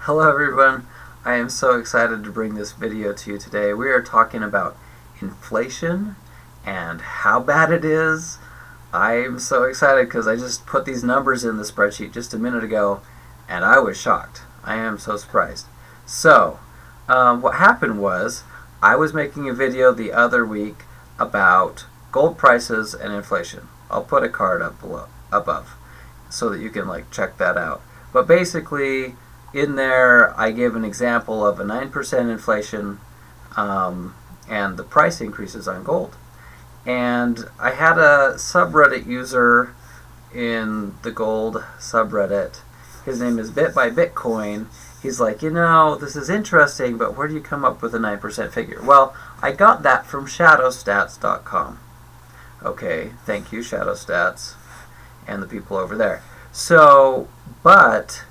Hello everyone, I am so excited to bring this video to you today. We are talking about inflation and how bad it is. I am so excited because I just put these numbers in the spreadsheet just a minute ago and I was shocked. I am so surprised. So, what happened was I was making a video the other week about gold prices and inflation. I'll put a card up above so that you can check that out. But basically, in there, I give an example of a 9% inflation and the price increases on gold. And I had a subreddit user in the gold subreddit. His name is BitByBitcoin. He's like, this is interesting, but where do you come up with a 9% figure? Well, I got that from shoutout.com. Okay, thank you, ShadowStats, and the people over there. So, but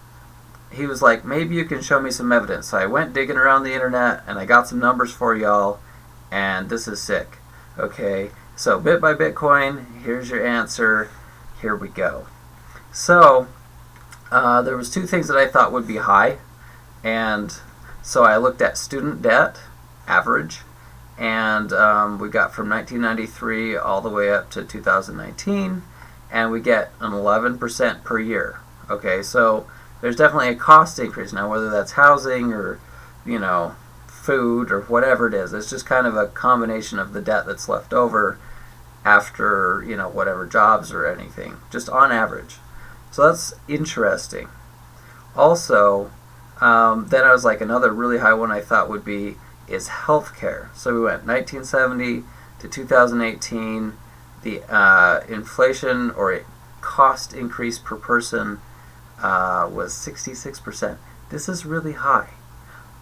he was like, maybe you can show me some evidence. So I went digging around the internet and I got some numbers for y'all, and this is sick. Okay, so BitByBitcoin, here's your answer. Here we go. So there was two things that I thought would be high, and so I looked at student debt average, and we got from 1993 all the way up to 2019, and we get an 11% per year. Okay, so there's definitely a cost increase. Now, whether that's housing or, food or whatever it is, it's just kind of a combination of the debt that's left over after, whatever jobs or anything, just on average. So that's interesting. Also, then I was like, another really high one I thought would be is healthcare. So we went 1970 to 2018. The inflation or cost increase per person was 66%. This is really high.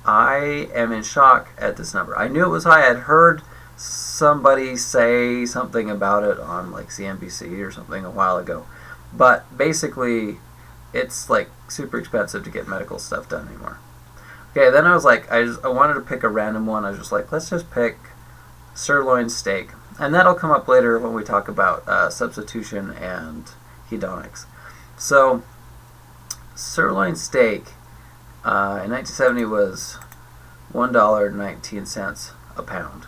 I am in shock at this number. I knew it was high. I had heard somebody say something about it on CNBC or something a while ago. But basically, it's super expensive to get medical stuff done anymore. Okay, then I was like, I wanted to pick a random one. I was just like, let's just pick sirloin steak. And that'll come up later when we talk about substitution and hedonics. So, sirloin steak in 1970 was $1.19 a pound.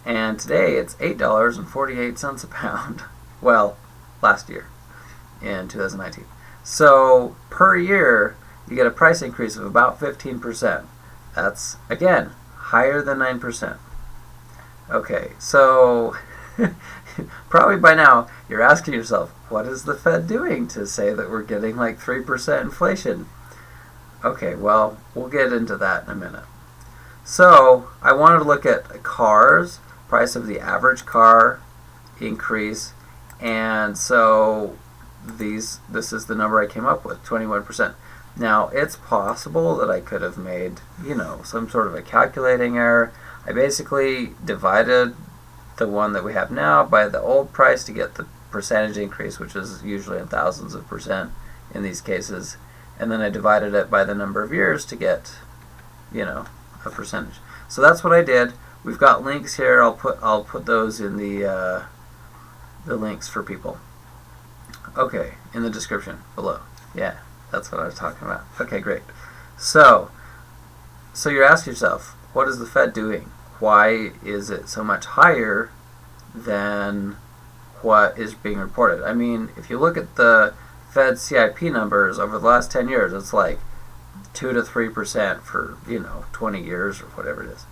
And today it's $8.48 a pound. Well, last year in 2019. So per year, you get a price increase of about 15%. That's, again, higher than 9%. Okay, so probably by now you're asking yourself, what is the Fed doing to say that we're getting 3% inflation? Okay, well, we'll get into that in a minute. So I wanted to look at cars, price of the average car increase, and so this is the number I came up with, 21%. Now, it's possible that I could have made, some sort of a calculating error. I basically divided the one that we have now by the old price to get the percentage increase, which is usually in thousands of percent in these cases, and then I divided it by the number of years to get, a percentage. So that's what I did. We've got links here. I'll put those in the links for people. Okay, in the description below. Yeah, that's what I was talking about. Okay, great. So you're asking yourself, what is the Fed doing? Why is it so much higher than what is being reported? I mean, if you look at the Fed CIP numbers over the last 10 years, it's 2 to 3% for, 20 years or whatever it is.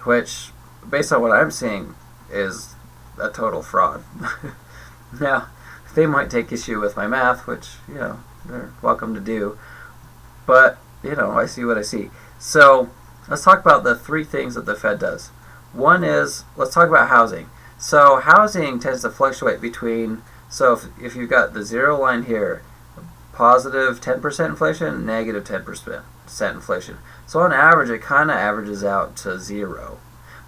Which, based on what I'm seeing, is a total fraud. Now, they might take issue with my math, which, they're welcome to do. But, I see what I see. So, let's talk about the three things that the Fed does. One is, let's talk about housing. So housing tends to fluctuate between, so if you've got the zero line here, positive 10% inflation, negative 10% inflation. So on average, it kind of averages out to zero.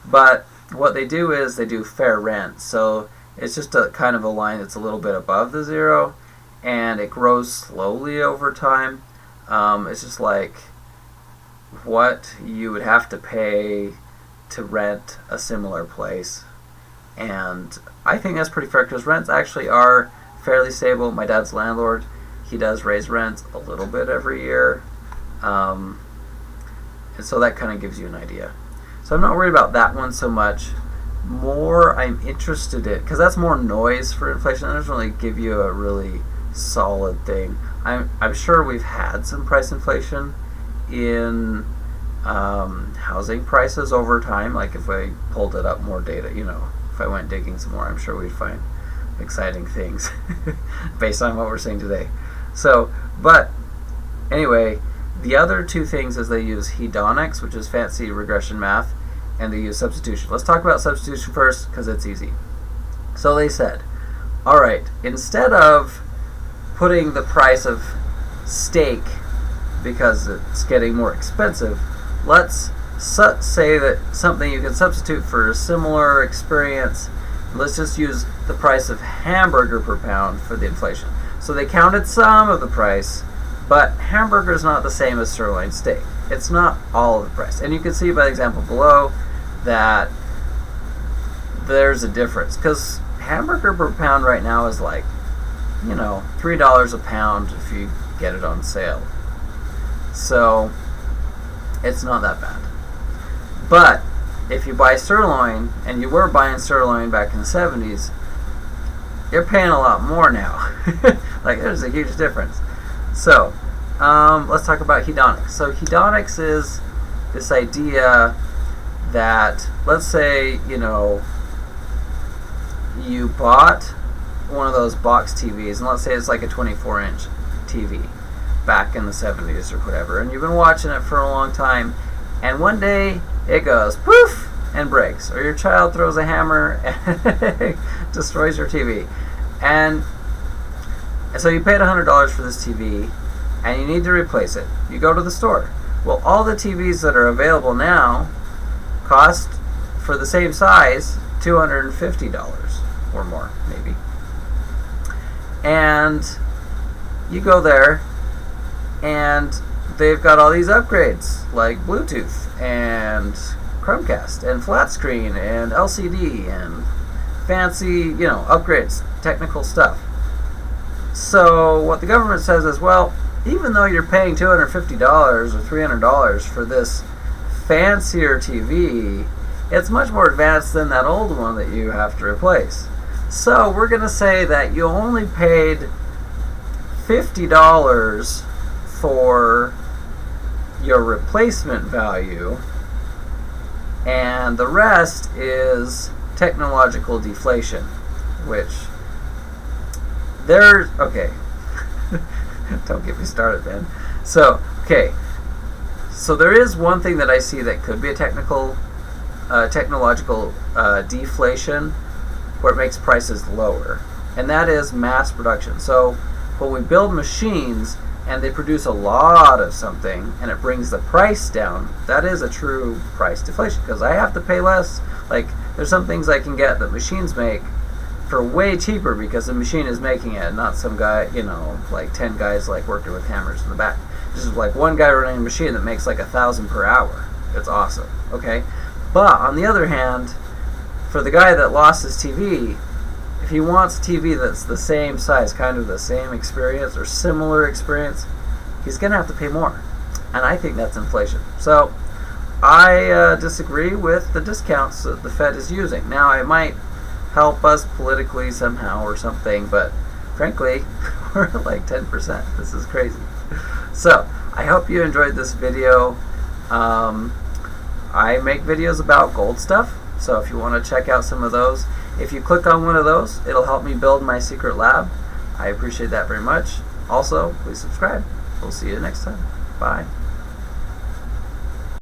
But what they do is they do fair rent. So it's just a kind of a line that's a little bit above the zero, and it grows slowly over time. It's just what you would have to pay to rent a similar place. And I think that's pretty fair because rents actually are fairly stable. My dad's landlord, he does raise rents a little bit every year. And so that kind of gives you an idea. So I'm not worried about that one so much. More I'm interested in, because that's more noise for inflation. That doesn't really give you a really solid thing. I'm sure we've had some price inflation in housing prices over time. Like if I pulled it up more data, if I went digging some more, I'm sure we'd find exciting things based on what we're seeing today. So, but anyway, the other two things is they use hedonics, which is fancy regression math, and they use substitution. Let's talk about substitution first because it's easy. So they said, all right, instead of putting the price of steak because it's getting more expensive, let's say that something you can substitute for a similar experience. Let's just use the price of hamburger per pound for the inflation. So they counted some of the price, but hamburger is not the same as sirloin steak. It's not all of the price. And you can see by the example below that there's a difference, because hamburger per pound right now is like, $3 a pound if you get it on sale. So it's not that bad. But if you buy sirloin, and you were buying sirloin back in the 70s, you're paying a lot more now. Like, there's a huge difference. So let's talk about hedonics. So hedonics is this idea that, let's say, you bought one of those box TVs, and let's say it's like a 24-inch TV back in the 70s or whatever, and you've been watching it for a long time, and one day it goes poof and breaks, or your child throws a hammer and destroys your TV. And so you paid $100 for this TV, and you need to replace it. You go to the store. Well, all the TVs that are available now cost, for the same size, $250 or more, maybe. And you go there, and they've got all these upgrades, like Bluetooth, and Chromecast, and flat screen, and LCD, and fancy, upgrades, technical stuff. So what the government says is, well, even though you're paying $250 or $300 for this fancier TV, it's much more advanced than that old one that you have to replace. So we're going to say that you only paid $50 for your replacement value, and the rest is technological deflation, which there's, okay, don't get me started, man. So, okay, so there is one thing that I see that could be a technological deflation, where it makes prices lower, and that is mass production. So when we build machines and they produce a lot of something and it brings the price down, that is a true price deflation, because I have to pay less. Like, there's some things I can get that machines make for way cheaper because the machine is making it, not some guy, like 10 guys like working with hammers in the back. Just like one guy running a machine that makes like 1,000 per hour. It's awesome, okay? But on the other hand, for the guy that lost his TV, if he wants a TV that's the same size, kind of the same experience or similar experience, he's going to have to pay more. And I think that's inflation. So I disagree with the discounts that the Fed is using. Now, it might help us politically somehow or something, but frankly, we're at like 10%. This is crazy. So I hope you enjoyed this video. I make videos about gold stuff, so if you want to check out some of those, if you click on one of those, it'll help me build my secret lab. I appreciate that very much. Also, please subscribe. We'll see you next time. Bye.